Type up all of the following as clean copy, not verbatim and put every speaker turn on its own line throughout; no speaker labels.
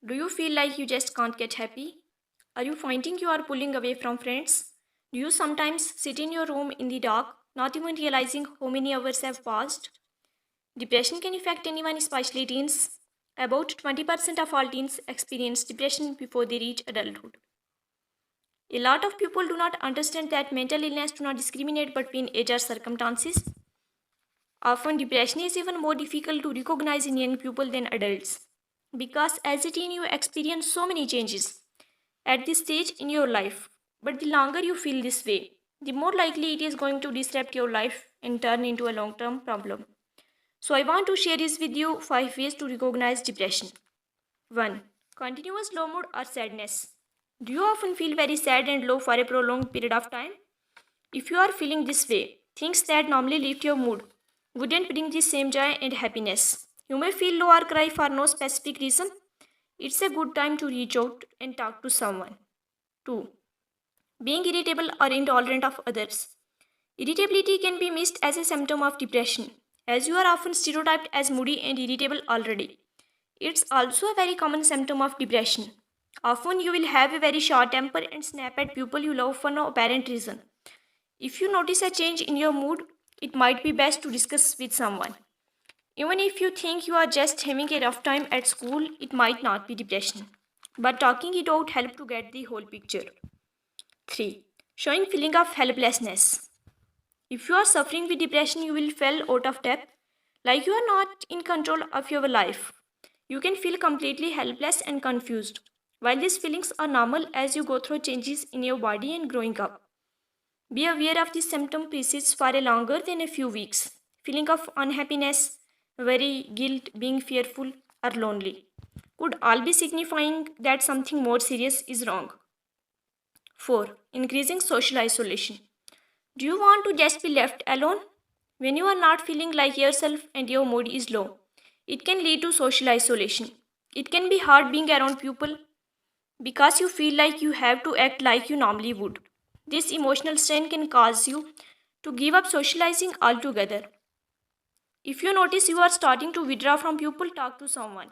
Do you feel like you just can't get happy? Are you finding you are pulling away from friends? Do you sometimes sit in your room in the dark, not even realizing how many hours have passed? Depression can affect anyone, especially teens. About 20% of all teens experience depression before they reach adulthood. A lot of people do not understand that mental illness do not discriminate between age or circumstances. Often, depression is even more difficult to recognize in young people than adults. Because as a teen, you experience so many changes at this stage in your life. But the longer you feel this way, the more likely it is going to disrupt your life and turn into a long term problem. So, I want to share this with you 5 ways to recognize depression. 1. Continuous low mood or sadness. Do you often feel very sad and low for a prolonged period of time? If you are feeling this way, things that normally lift your mood wouldn't bring the same joy and happiness. You may feel low or cry for no specific reason. It's a good time to reach out and talk to someone. 2. Being irritable or intolerant of others. Irritability can be missed as a symptom of depression, as you are often stereotyped as moody and irritable already. It's also a very common symptom of depression. Often you will have a very short temper and snap at people you love for no apparent reason. If you notice a change in your mood, it might be best to discuss with someone. Even if you think you are just having a rough time at school, it might not be depression. But talking it out helps to get the whole picture. 3. Showing feeling of helplessness. If you are suffering with depression, you will feel out of depth, like you are not in control of your life. You can feel completely helpless and confused. While these feelings are normal as you go through changes in your body and growing up, be aware of this symptom persists for a longer than a few weeks. Feeling of unhappiness, worry, guilt, being fearful, or lonely could all be signifying that something more serious is wrong. 4. Increasing social isolation. Do you want to just be left alone? When you are not feeling like yourself and your mood is low, it can lead to social isolation. It can be hard being around people because you feel like you have to act like you normally would. This emotional strain can cause you to give up socializing altogether. If you notice you are starting to withdraw from people, talk to someone.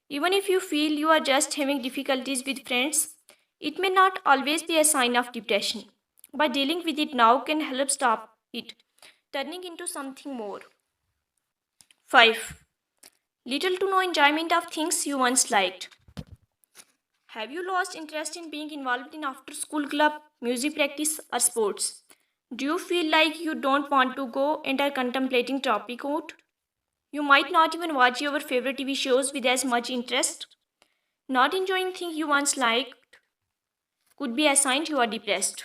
Even if you feel you are just having difficulties with friends, it may not always be a sign of depression. But dealing with it now can help stop it turning into something more. 5. Little to no enjoyment of things you once liked. Have you lost interest in being involved in after school club, music practice, or sports? Do you feel like you don't want to go and are contemplating dropping out? You might not even watch your favorite TV shows with as much interest. Not enjoying things you once liked could be a sign you are depressed.